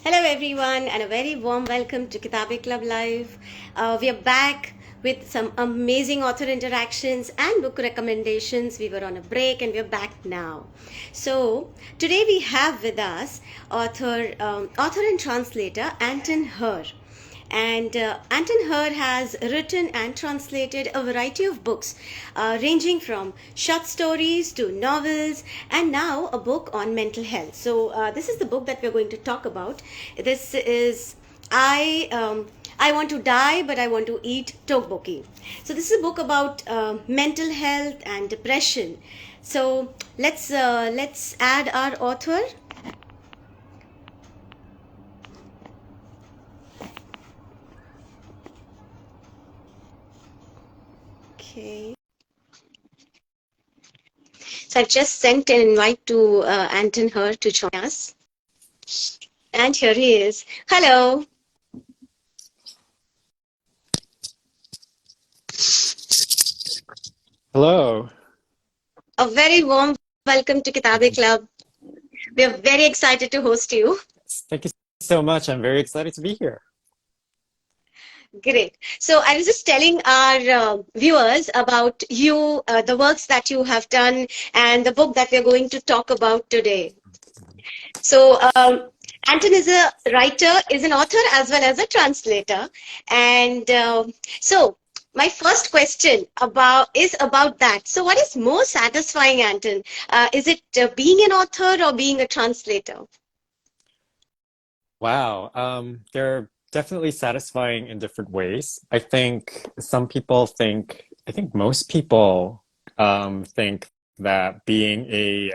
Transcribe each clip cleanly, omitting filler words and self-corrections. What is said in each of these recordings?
Hello, everyone, and a very warm welcome to Kitabeclub Live. We are back with some amazing author interactions and book recommendations. We were on a break and we're back now. So, today we have with us author and translator Anton Hur. And Anton Hur has written and translated a variety of books, ranging from short stories to novels, and now a book on mental health. So, this is the book that we're going to talk about. This is I want to die, but I want to eat tteokbokki. So, this is a book about mental health and depression. So, let's add our author. Okay. So I've just sent an invite to Anton Hur to join us. And here he is. Hello. Hello. A very warm welcome to Kitabeclub. We are very excited to host you. Thank you so much. I'm very excited to be here. Great. So I was just telling our viewers about you, the works that you have done, and the book that we're going to talk about today. So Anton is a writer, is an author as well as a translator. And so my first question is about that. So what is more satisfying, Anton? Is it being an author or being a translator? Wow. They're definitely satisfying in different ways. I think most people think that being a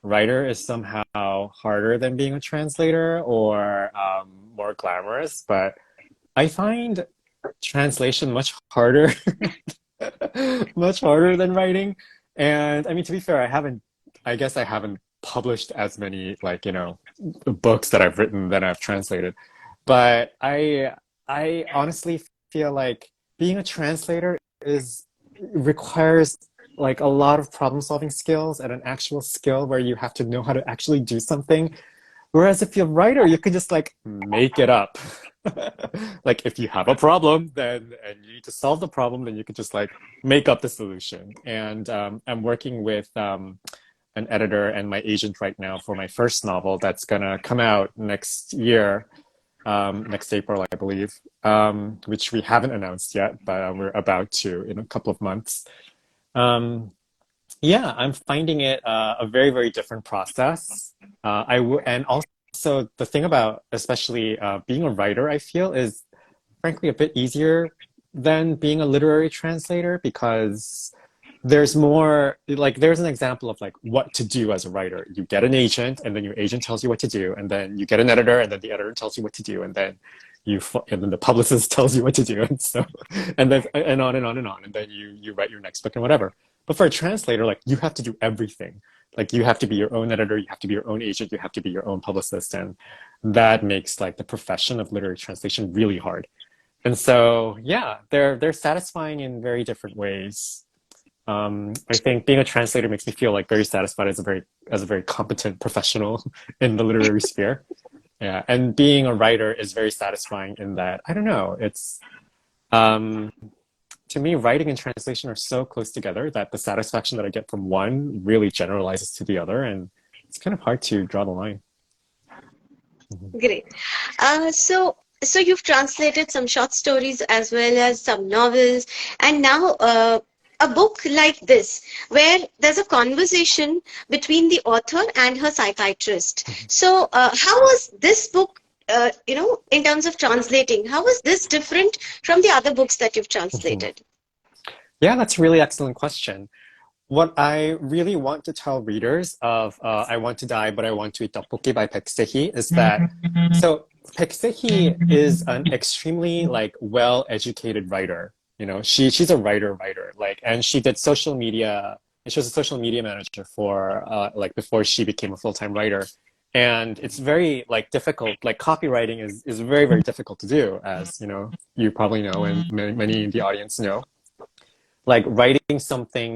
writer is somehow harder than being a translator or more glamorous, but I find translation much harder, much harder than writing. And I mean, to be fair, I guess I haven't published as many, books that I've written than I've translated. But I honestly feel like being a translator requires like a lot of problem solving skills and an actual skill where you have to know how to actually do something. Whereas if you're a writer, you can just like make it up. Like if you have a problem, and you need to solve the problem, then you could just like make up the solution. And I'm working with an editor and my agent right now for my first novel that's gonna come out next year, next April, I believe, which we haven't announced yet, but we're about to in a couple of months. Um, yeah, I'm finding it a very, very different process. And also the thing about especially being a writer, I feel is frankly a bit easier than being a literary translator because there's an example of like what to do as a writer. You get an agent and then your agent tells you what to do, and then you get an editor and then the editor tells you what to do, and then the publicist tells you what to do, and so and then and on and on and on, and then you write your next book and whatever. But for a translator, like you have to do everything. Like you have to be your own editor, you have to be your own agent, you have to be your own publicist, and that makes like the profession of literary translation really hard. And so yeah, they're satisfying in very different ways. I think being a translator makes me feel like very satisfied as a very competent professional in the literary sphere. Yeah, and being a writer is very satisfying in that I don't know. It's um, to me, writing and translation are so close together that the satisfaction that I get from one really generalizes to the other, and it's kind of hard to draw the line. Mhm. Great. So you've translated some short stories as well as some novels, and now a book like this, where there's a conversation between the author and her psychiatrist. So, how was this book, in terms of translating, how was this different from the other books that you've Mhm. translated? Yeah, that's a really excellent question. What I really want to tell readers of I Want to Die, But I Want to Eat Tteokbokki by Peksehi is that so Peksehi is an extremely like well-educated writer. You know, she's a writer, like, and she did social media. She was a social media manager for like before she became a full-time writer. And it's very like difficult. Like copywriting is very, very difficult to do, as you know, you probably know, and many in the audience know, like writing something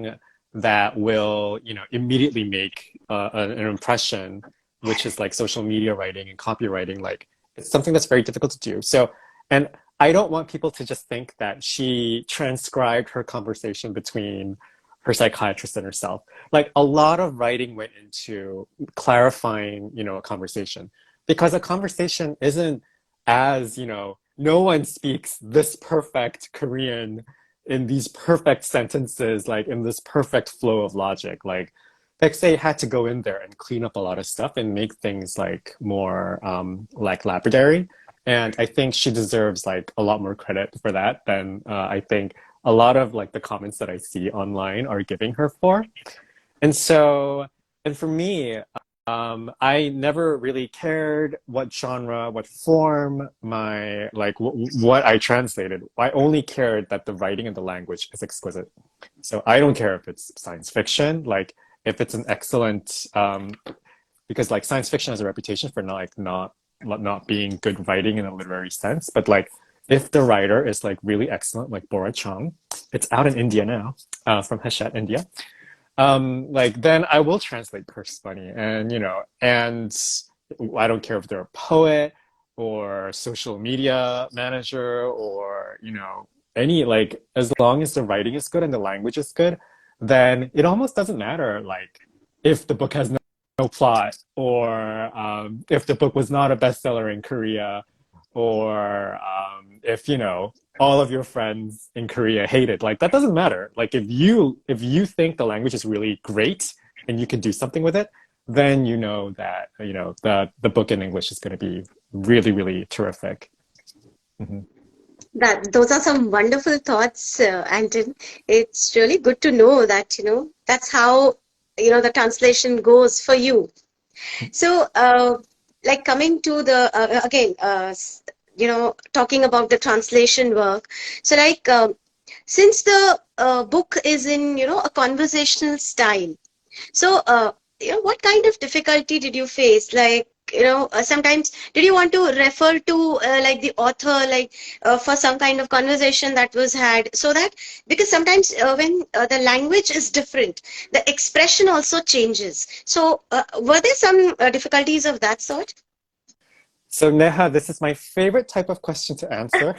that will, you know, immediately make an impression, which is like social media writing and copywriting. Like It's something that's very difficult to do. So, and I don't want people to just think that she transcribed her conversation between her psychiatrist and herself. Like a lot of writing went into clarifying, a conversation because a conversation isn't as, no one speaks this perfect Korean in these perfect sentences, like in this perfect flow of logic. Like say had to go in there and clean up a lot of stuff and make things like more like lapidary. And I think she deserves like a lot more credit for that than I think a lot of like the comments that I see online are giving her for. And so, and for me, I never really cared what genre, what form my, like what I translated. I only cared that the writing and the language is exquisite. So I don't care if it's science fiction, like if it's an excellent, because like science fiction has a reputation for not being good writing in a literary sense, but like if the writer is like really excellent, like Bora Chung, it's out in India now, from Hachette, India. Like then I will translate Curse Bunny, and I don't care if they're a poet or social media manager or any like as long as the writing is good and the language is good, then it almost doesn't matter like if the book has no plot or if the book was not a bestseller in Korea or if all of your friends in Korea hate it. Like that doesn't matter. Like if you think the language is really great and you can do something with it, then you know that the book in English is going to be really, really terrific. Mm-hmm. That those are some wonderful thoughts, Anton. It's really good to know that that's how the translation goes for you. So, like coming to the again, talking about the translation work. So, like since the book is in a conversational style, so what kind of difficulty did you face? Like sometimes did you want to refer to like the author like for some kind of conversation that was had, so that because sometimes when the language is different, the expression also changes. So were there some difficulties of that sort? So Neha, this is my favorite type of question to answer.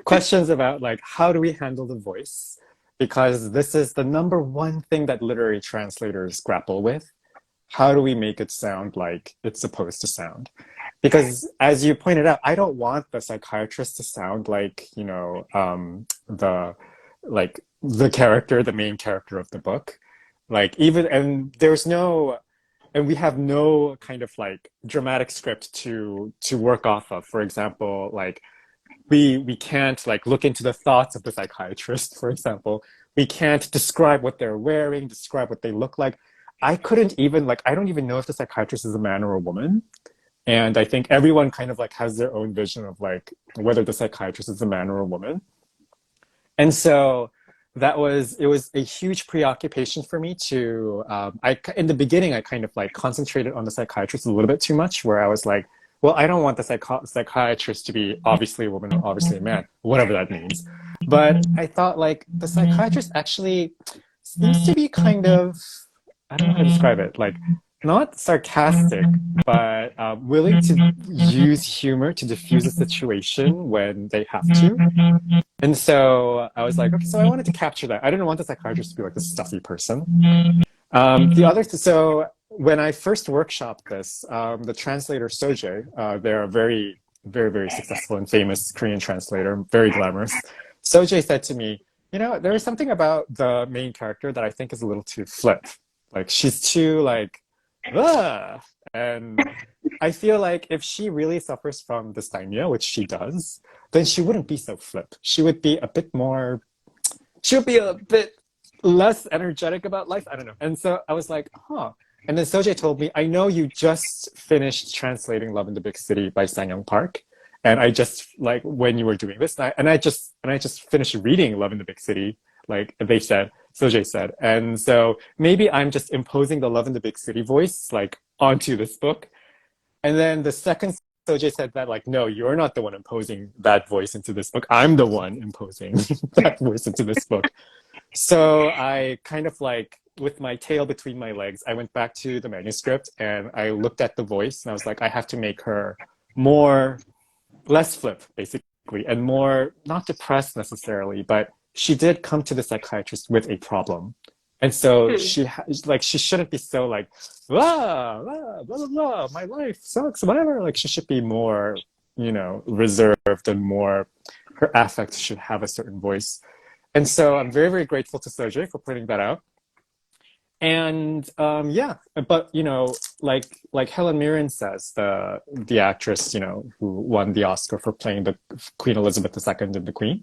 Questions about like how do we handle the voice? Because this is the number one thing that literary translators grapple with. How do we make it sound like it's supposed to sound? Because as you pointed out, I don't want the psychiatrist to sound like, the character, the main character of the book. Like even, and we have no kind of like dramatic script to work off of. For example, like we can't like look into the thoughts of the psychiatrist, for example. We can't describe what they're wearing, describe what they look like. I couldn't even like I don't even know if the psychiatrist is a man or a woman. And I think everyone kind of like has their own vision of like whether the psychiatrist is a man or a woman. And so it was a huge preoccupation for me to in the beginning I kind of like concentrated on the psychiatrist a little bit too much, where I was like, well, I don't want the psychiatrist to be obviously a woman or obviously a man, whatever that means. But I thought like the psychiatrist actually seems to be kind of, I don't know how to describe it, like not sarcastic, but willing to use humor to diffuse a situation when they have to. And so I was like, okay, so I wanted to capture that. I didn't want the psychiatrist to be like this stuffy person. So when I first workshopped this, the translator Soje, they're a very, very, very successful and famous Korean translator, very glamorous. Soje said to me, there is something about the main character that I think is a little too flip. Like she's too like, ugh. And I feel like if she really suffers from dysthymia, which she does, then she wouldn't be so flip. She would be a bit less energetic about life. I don't know. And so I was like, huh. And then Soje told me, I know you just finished translating Love in the Big City by Sang-young Park. And I just like when you were doing this, and I just finished reading Love in the Big City, like Soje said. And so maybe I'm just imposing the Love in the Big City voice like onto this book. And then the second Soje said that like, no, you're not the one imposing that voice into this book. I'm the one imposing that voice into this book. So I kind of like, with my tail between my legs, I went back to the manuscript and I looked at the voice and I was like, I have to make her more less flip, basically, and more not depressed necessarily, but she did come to the psychiatrist with a problem. And so Hmm. she shouldn't be so like, blah, blah, blah, blah, my life sucks, whatever. Like, she should be more, reserved and more, her affect should have a certain voice. And so I'm very, very grateful to Soje for pointing that out. And yeah, but like Helen Mirren says, the actress, who won the Oscar for playing the Queen Elizabeth II in The Queen.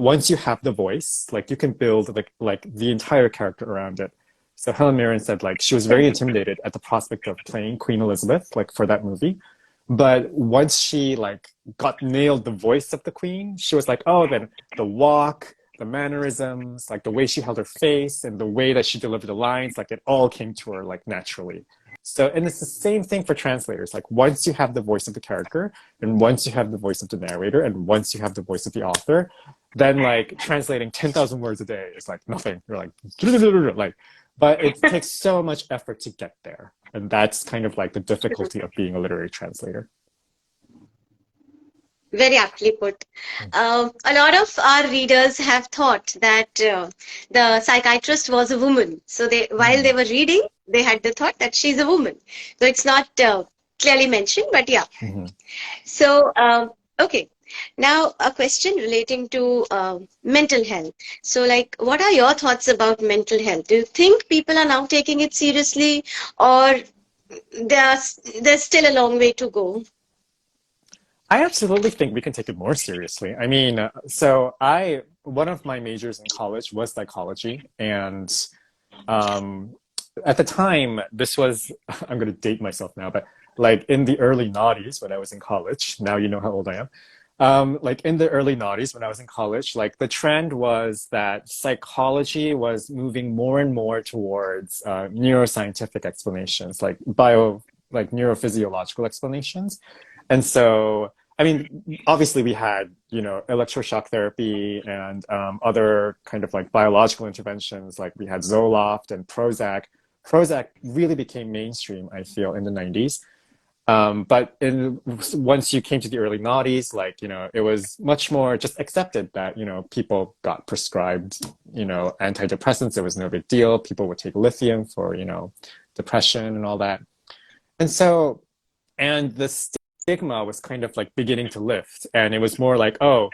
Once you have the voice, like you can build like the entire character around it. So Helen Mirren said like she was very intimidated at the prospect of playing Queen Elizabeth, like for that movie. But once she like got nailed the voice of the Queen, she was like, oh, then the walk, the mannerisms, like the way she held her face and the way that she delivered the lines, like it all came to her like naturally. So, and it's the same thing for translators. Like once you have the voice of the character, and once you have the voice of the narrator, and once you have the voice of the author, then like translating 10,000 words a day is like nothing. You're like, like, but it takes so much effort to get there. And that's kind of like the difficulty of being a literary translator. Very aptly put. A lot of our readers have thought that the psychiatrist was a woman. So while they Mm-hmm. were reading, they had the thought that she's a woman. So it's not clearly mentioned, but yeah. Mm-hmm. So, okay. Now, a question relating to mental health. So, like, what are your thoughts about mental health? Do you think people are now taking it seriously, or there's still a long way to go? I absolutely think we can take it more seriously. I mean, one of my majors in college was psychology. And um, at the time, this was, I'm going to date myself now, but like in the early noughties when I was in college, now you know how old I am. Like in the early noughties when I was in college, like the trend was that psychology was moving more and more towards neuroscientific explanations, like neurophysiological explanations. And so, I mean, obviously we had, electroshock therapy and other kind of like biological interventions, like we had Zoloft and Prozac. Prozac really became mainstream, I feel, in the 90s. Once you came to the early noughties, like, it was much more just accepted that, people got prescribed, antidepressants. It was no big deal. People would take lithium for, depression and all that. And so, and the stigma was kind of like beginning to lift. And it was more like, oh,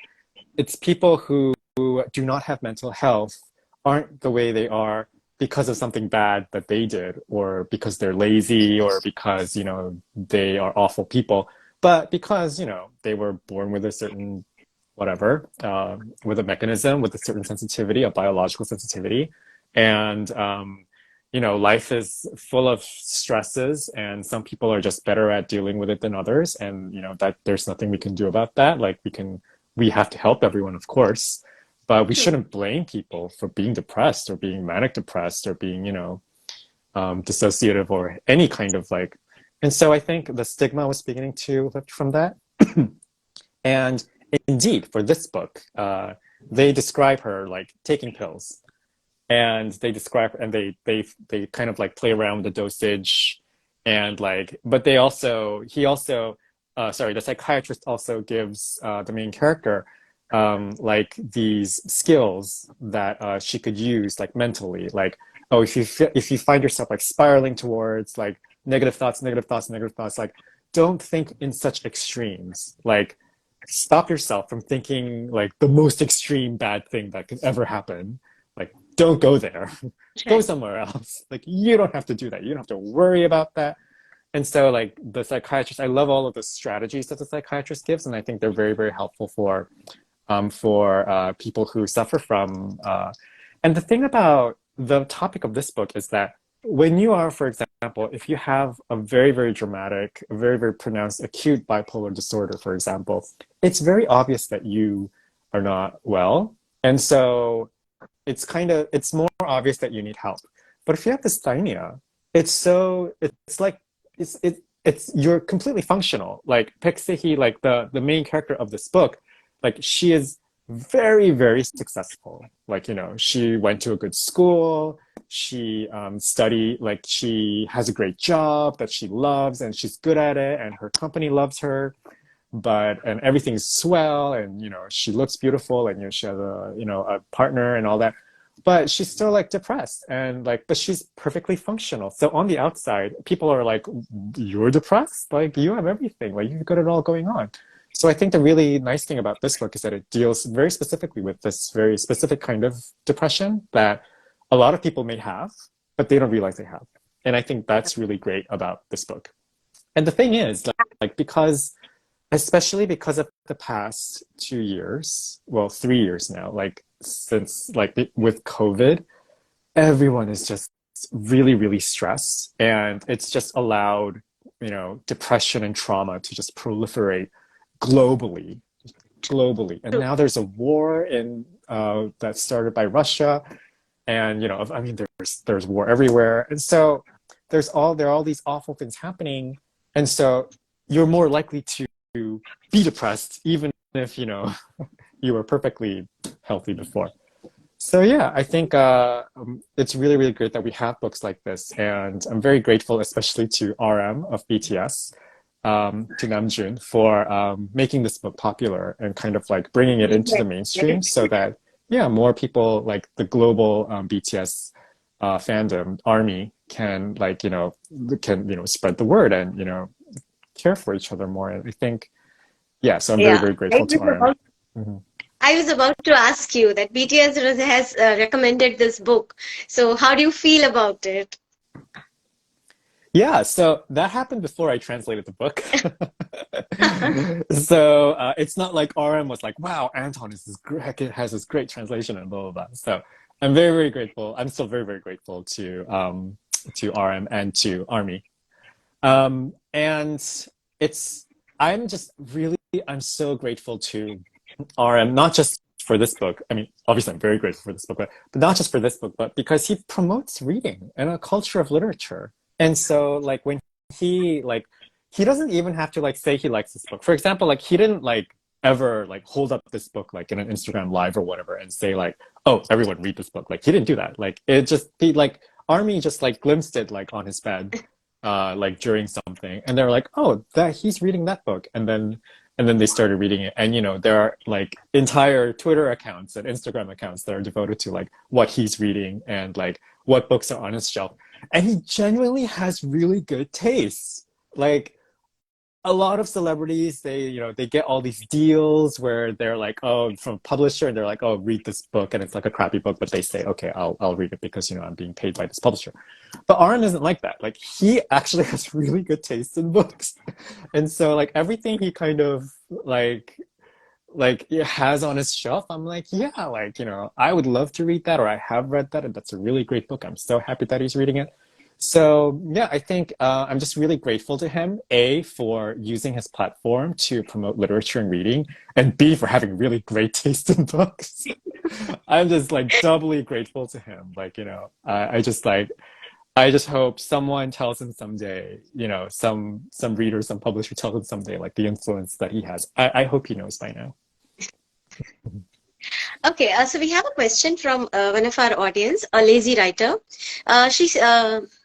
it's people who do not have mental health aren't the way they are because of something bad that they did, or because they're lazy, or because, they are awful people, but because, they were born with a certain whatever, with a mechanism, with a certain sensitivity, a biological sensitivity. And, life is full of stresses, and some people are just better at dealing with it than others. And, that there's nothing we can do about that. Like we have to help everyone, of course, but we shouldn't blame people for being depressed or being manic depressed or being, dissociative or any kind of like. And so I think the stigma was beginning to lift from that. And indeed, for this book, they describe her like taking pills, and they kind of like play around with the dosage, and like, but the psychiatrist also gives the main character like these skills that she could use like mentally, like, oh, if you find yourself like spiraling towards like negative thoughts, like don't think in such extremes. Like stop yourself from thinking like the most extreme bad thing that could ever happen. Like don't go there. Go Right. somewhere else. Like you don't have to do that. You don't have to worry about that. And so like the psychiatrist, I love all of the strategies that the psychiatrist gives, and I think they're very, very helpful for people who suffer from. And the thing about the topic of this book is that when you are, for example, if you have a very, very dramatic, very, very pronounced acute bipolar disorder, for example, it's very obvious that you are not well. And so it's more obvious that you need help. But if you have dysthymia, it's like, you're completely functional. Like Peksehi, like the main character of this book, like she is very, very successful. Like, she went to a good school. she she has a great job that she loves and she's good at it and her company loves her, and everything's swell, and she looks beautiful, and she has a partner and all that, but she's still like depressed, and but she's perfectly functional. So on the outside, people are like, you're depressed? Like, you have everything, like you've got it all going on. So I think the really nice thing about this book is that it deals very specifically with this very specific kind of depression that a lot of people may have, but they don't realize they have. And I think that's really great about this book. And the thing is, especially because of the past 2 years, well, 3 years now, since with COVID, everyone is just really, really stressed. And it's just allowed, depression and trauma to just proliferate globally. And now there's a war that started by Russia. And, I mean, there's war everywhere. And so there are all these awful things happening. And so you're more likely to be depressed, even if, you were perfectly healthy before. So yeah, I think it's really, really great that we have books like this. And I'm very grateful, especially to RM of BTS, to Namjoon, for making this book popular and kind of bringing it into the mainstream so that, yeah, more people like the global BTS fandom, ARMY, can spread the word and, care for each other more. And I think, yeah, so I'm very, very grateful to RM. Mm-hmm. I was about to ask you that BTS has recommended this book. So how do you feel about it? Yeah, so that happened before I translated the book. So it's not like RM was like, wow, Anton has this great translation and blah, blah, blah. So I'm very, very grateful. I'm still very, very grateful to RM and to ARMY. And I'm so grateful to RM, not just for this book. I mean, obviously I'm very grateful for this book, but not just for this book, but because he promotes reading and a culture of literature. And so when he doesn't even have to say he likes this book. For example, he didn't ever hold up this book in an Instagram live or whatever and say oh, everyone read this book. He didn't do that. It just ARMY just glimpsed it on his bed during something, and they were like, oh, that he's reading that book, and then they started reading it. And there are entire Twitter accounts and Instagram accounts that are devoted to what he's reading and what books are on his shelf. And he genuinely has really good taste. A lot of celebrities, they get all these deals where they're oh, from a publisher, and they're like, oh, read this book, and it's a crappy book, but they say, okay, I'll read it because I'm being paid by this publisher. But RM isn't like that. He actually has really good taste in books. And so everything he kind of has on his shelf, I'm yeah, I would love to read that, or I have read that, and that's a really great book. I'm so happy that he's reading it. So yeah, I think I'm just really grateful to him, A, for using his platform to promote literature and reading, and B, for having really great taste in books. I'm just doubly grateful to him. I just hope someone tells him someday, some reader, some publisher tells him someday the influence that he has. I hope he knows by now. Okay, so we have a question from one of our audience, a lazy writer.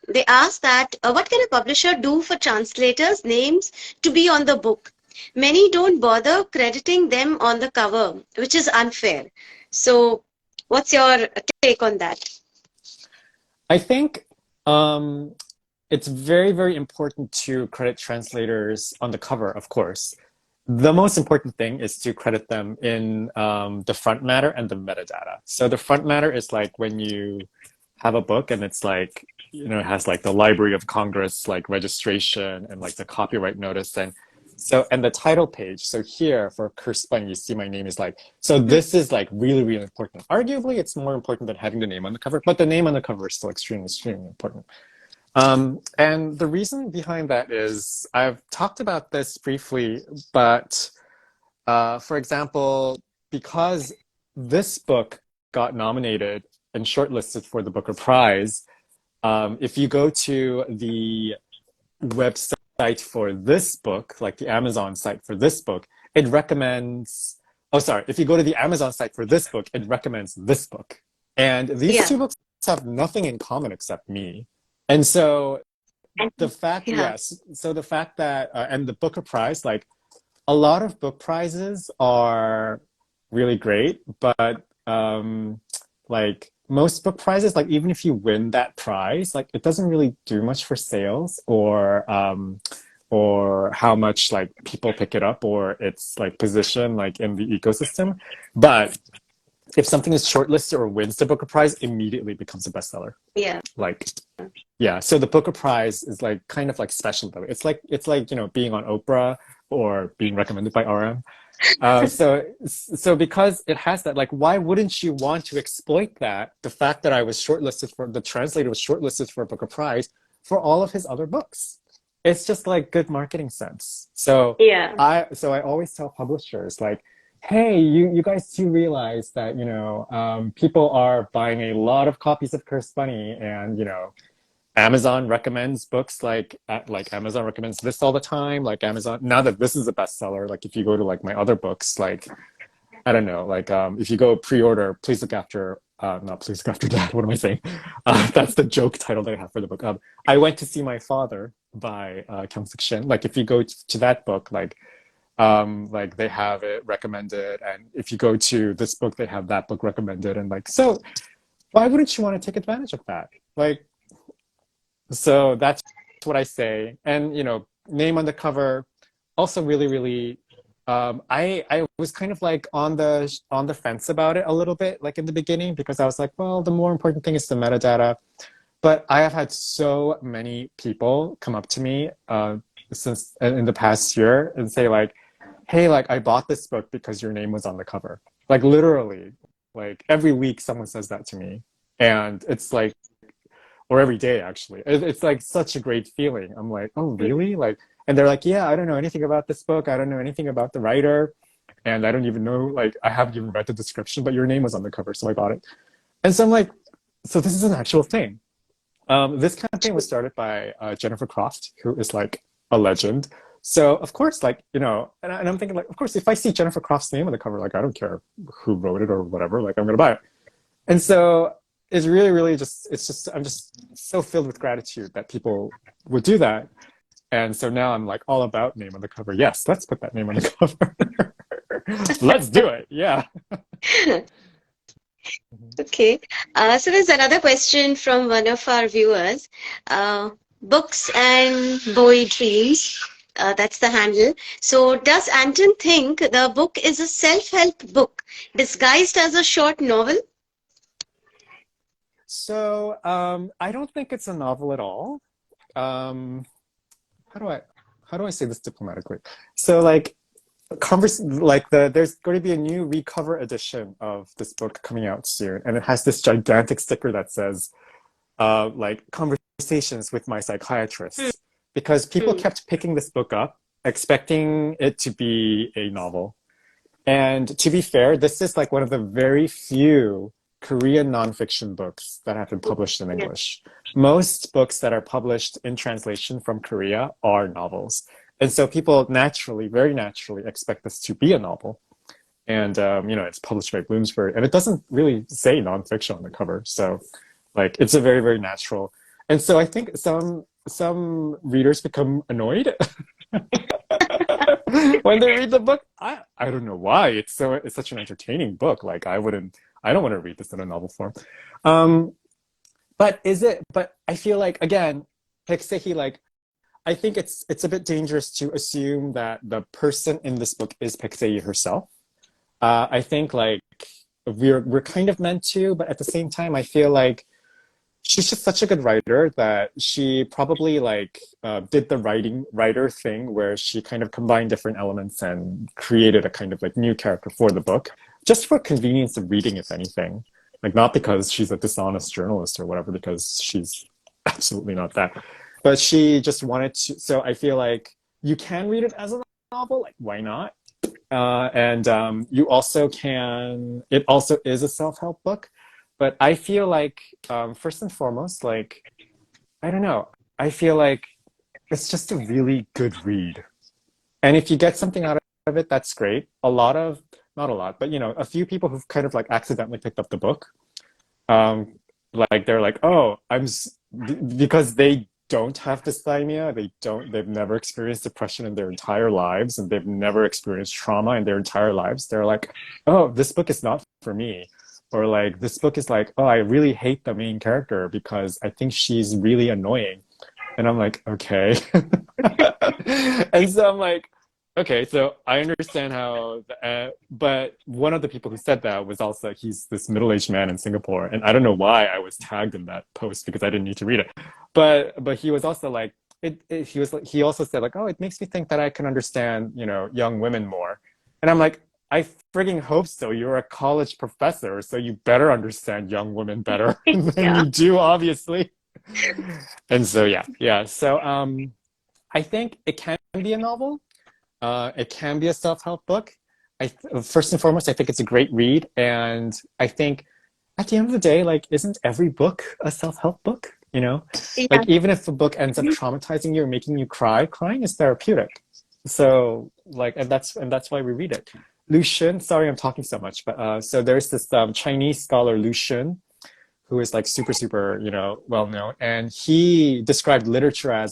They asked that, what can a publisher do for translators' names to be on the book? Many don't bother crediting them on the cover, which is unfair. So what's your take on that? I think it's very, very important to credit translators on the cover, of course. The most important thing is to credit them in the front matter and the metadata. So the front matter is when you have a book and it's it has the Library of Congress registration and the copyright notice, and the title page. So here for Kurspun, you see my name is so this is really, really important. Arguably, it's more important than having the name on the cover, but the name on the cover is still extremely, extremely important. And the reason behind that is, I've talked about this briefly, but for example, because this book got nominated and shortlisted for the Booker Prize, if you go to the website for this book, the Amazon site for this book, it recommends, if you go to the Amazon site for this book, it recommends this book. And these two books have nothing in common except me. And so the fact, Yeah. yes, so the fact that, and the Booker Prize, like a lot of book prizes are really great, but like most book prizes, like even if you win that prize, like it doesn't really do much for sales or how much like people pick it up or its like position like in the ecosystem. But if something is shortlisted or wins the Booker Prize, immediately becomes a bestseller. Yeah. Like, yeah. So the Booker Prize is like kind of like special though. It's like you know being on Oprah or being recommended by RM. So because it has that, like, why wouldn't you want to exploit that? The fact that I was shortlisted for the translator was shortlisted for a Booker Prize for all of his other books. It's just like good marketing sense. So Yeah. I always tell publishers like, hey, you guys do realize that people are buying a lot of copies of Cursed Bunny, and Amazon recommends books like Amazon recommends this all the time. Like Amazon, now that this is a bestseller, like if you go to like my other books, like I don't know, like if you go pre-order, please look after not please look after dad. What am I saying? That's the joke title that I have for the book. I went to see my father by Kyung-sik Shin. Like if you go to that book, like they have it recommended, and if you go to this book, they have that book recommended, and like so, why wouldn't you want to take advantage of that? Like. So that's what I say. And, name on the cover, also really, really, I was kind of like on the fence about it a little bit, like in the beginning, because I was like, well, the more important thing is the metadata. But I have had so many people come up to me since in the past year and say like, hey, like I bought this book because your name was on the cover. Like literally, like every week someone says that to me. And it's like, or every day actually. It's like such a great feeling. I'm like, oh really? Like, and they're like, yeah, I don't know anything about this book. I don't know anything about the writer, and I don't even know, like, I haven't even read the description, but your name was on the cover, so I bought it. And so I'm like, so this is an actual thing. This campaign was started by Jennifer Croft, who is like a legend. So of course, like and I'm thinking like, of course, if I see Jennifer Croft's name on the cover, like I don't care who wrote it or whatever, like I'm gonna buy it. And so it's really, really I'm just so filled with gratitude that people would do that. And so now I'm like all about name on the cover. Yes, let's put that name on the cover. Let's do it. Yeah. Okay. So there's another question from one of our viewers. Books and Boy Dreams. That's the handle. So does Anton think the book is a self-help book disguised as a short novel? So I don't think it's a novel at all. How do I say this diplomatically? So like there's going to be a new recover edition of this book coming out soon, and it has this gigantic sticker that says like conversations with my psychiatrist, because people kept picking this book up expecting it to be a novel. And to be fair, this is like one of the very few Korean nonfiction books that have been published in English. Most books that are published in translation from Korea are novels. And so people naturally, very naturally, expect this to be a novel. And, it's published by Bloomsbury. And it doesn't really say nonfiction on the cover. So, like, it's a very, very natural. And so I think some readers become annoyed when they read the book. I don't know why. It's such an entertaining book. Like, I don't want to read this in a novel form. But I feel like, again, Peksehi, like, I think it's a bit dangerous to assume that the person in this book is Peksehi herself. I think like we're kind of meant to, but at the same time, I feel like she's just such a good writer that she probably like did the writer thing where she kind of combined different elements and created a kind of like new character for the book, just for convenience of reading, if anything. Like not because she's a dishonest journalist or whatever, because she's absolutely not that. But she just wanted to. So I feel like you can read it as a novel. Like why not? And you also can. It also is a self-help book. But I feel like, first and foremost, like, I don't know, I feel like it's just a really good read. And if you get something out of it, that's great. Not a lot, but, a few people who've kind of like accidentally picked up the book, Like they're like, oh, because they don't have dysthymia, they've never experienced depression in their entire lives, and they've never experienced trauma in their entire lives. They're like, oh, this book is not for me. Or like this book is like, oh, I really hate the main character because I think she's really annoying. And I'm like, okay. And so I'm like, okay, so I understand how, but one of the people who said that was also, he's this middle-aged man in Singapore. And I don't know why I was tagged in that post because I didn't need to read it. But he was also like, he also said like, oh, it makes me think that I can understand, young women more. And I'm like, I frigging hope so. You're a college professor, so you better understand young women better than Yeah. you do, obviously. And so yeah. So I think it can be a novel. It can be a self-help book. First and foremost, I think it's a great read, and I think at the end of the day, like, isn't every book a self-help book? Yeah. Like even if the book ends up traumatizing you or making you cry, crying is therapeutic. So like, and that's why we read it. Lu Xun, sorry, I'm talking so much, but so there's this Chinese scholar Lu Xun who is like super, super, well known. And he described literature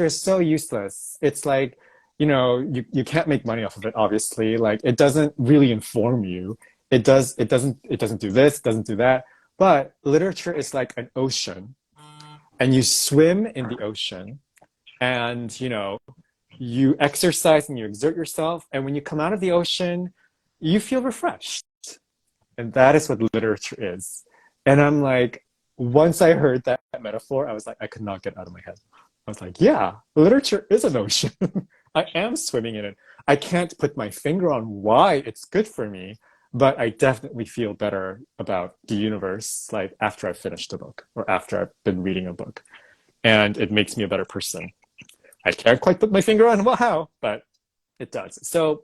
is so useless. It's like, you can't make money off of it, obviously. Like it doesn't really inform you. It doesn't do this, it doesn't do that. But literature is like an ocean, and you swim in the ocean, and you exercise and you exert yourself, and when you come out of the ocean, you feel refreshed. And that is what literature is. And I'm like, once I heard that metaphor, I was like, I could not get out of my head. I was like, yeah, literature is an ocean. I am swimming in it. I can't put my finger on why it's good for me, but I definitely feel better about the universe, like after I've finished a book or after I've been reading a book. And it makes me a better person. I can't quite put my finger on how, but it does. So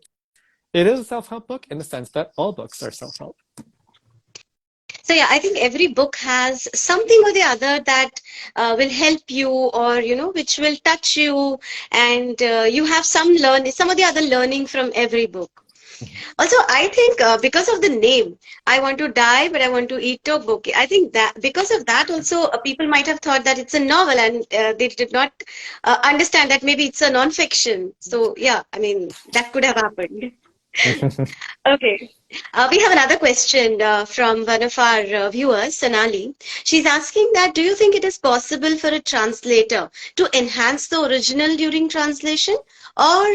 it is a self-help book in the sense that all books are self-help. So yeah, I think every book has something or the other that will help you, or which will touch you, and you have some or the other learning from every book. Also, I think because of the name, I want to die, but I want to eat tteokbokki. I think that because of that also, people might have thought that it's a novel, and they did not understand that maybe it's a non-fiction. So yeah, I mean, that could have happened. Okay. We have another question from one of our viewers, Sonali. She's asking that, do you think it is possible for a translator to enhance the original during translation, or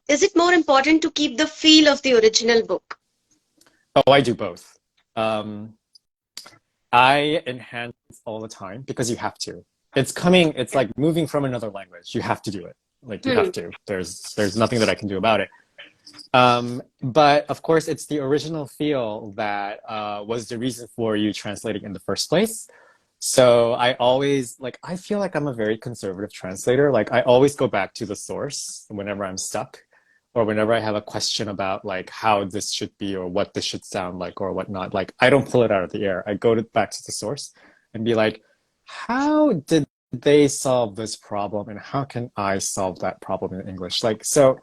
is it more important to keep the feel of the original book? Oh, I do both. Um, I enhance all the time because you have to. It's like moving from another language. You have to do it. Like you Hmm. have to. There's nothing that I can do about it. But of course, it's the original feel that was the reason for you translating in the first place. So I feel like I'm a very conservative translator. Like I always go back to the source whenever I'm stuck, or whenever I have a question about like how this should be or what this should sound like or whatnot. Like I don't pull it out of the air. I go back to the source and be like, how did they solve this problem, and how can I solve that problem in English? Like so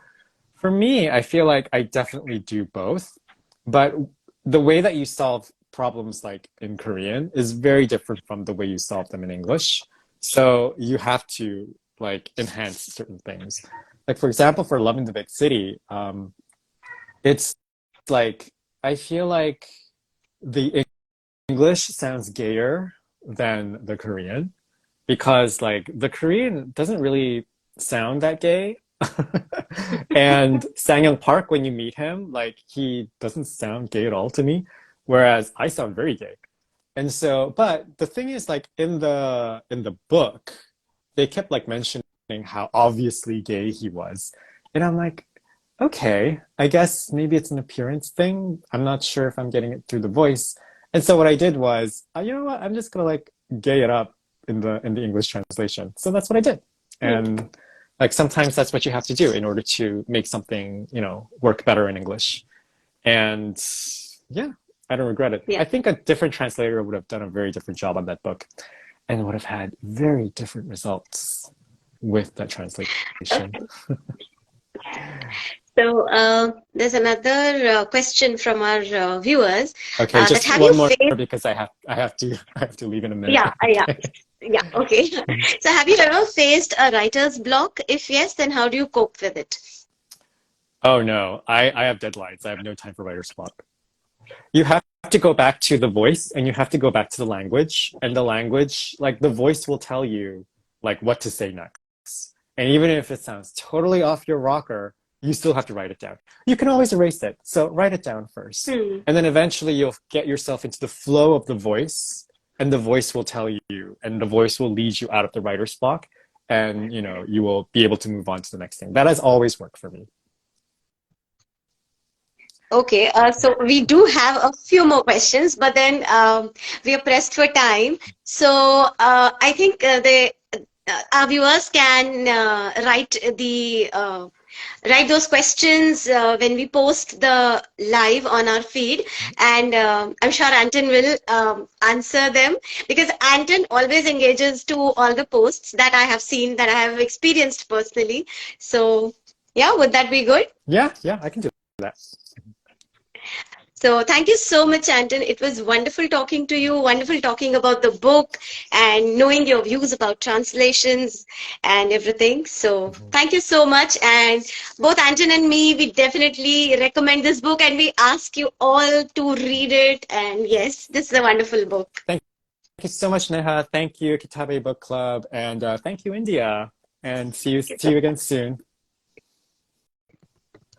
for me, I feel like I definitely do both, but the way that you solve problems like in Korean is very different from the way you solve them in English. So you have to like enhance certain things. Like for example, for Love in the Big City, it's like I feel like the English sounds gayer than the Korean because like the Korean doesn't really sound that gay. And Sang-young Park, when you meet him, like he doesn't sound gay at all to me, whereas I sound very gay. And so, but the thing is, like in the book, they kept like mentioning how obviously gay he was, and I'm like, okay, I guess maybe it's an appearance thing. I'm not sure if I'm getting it through the voice. And so what I did was, you know what, I'm just gonna like gay it up in the English translation. So that's what I did. And like sometimes that's what you have to do in order to make something, work better in English. And yeah, I don't regret it. Yeah. I think a different translator would have done a very different job on that book and would have had very different results with that translation. So there's another question from our viewers. Okay, That just have you one more faced? because I have to leave in a minute. Yeah, yeah. Okay. So, have you ever faced a writer's block? If yes, then how do you cope with it? Oh no, I have deadlines. I have no time for writer's block. You have to go back to the voice and you have to go back to the language. And the language, like the voice will tell you like what to say next. And even if it sounds totally off your rocker, you still have to write it down. You can always erase it. So write it down first. Hmm. And then eventually you'll get yourself into the flow of the voice and the voice will tell you and the voice will lead you out of the writer's block. And you know, you will be able to move on to the next thing. That has always worked for me. Okay, so we do have a few more questions, but then we are pressed for time. So I think our viewers can write those questions when we post the live on our feed, and I'm sure Anton will answer them because Anton always engages to all the posts that I have seen, that I have experienced personally. So yeah, would that be good? Yeah, I can do that. So thank you so much, Anton. It was wonderful talking to you, wonderful talking about the book and knowing your views about translations and everything. So thank you so much. And both Anton and me, we definitely recommend this book and we ask you all to read it. And yes, this is a wonderful book. Thank you so much, Neha. Thank you, Kitabe Book Club, and thank you, India. And see you again soon.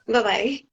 Bye-bye.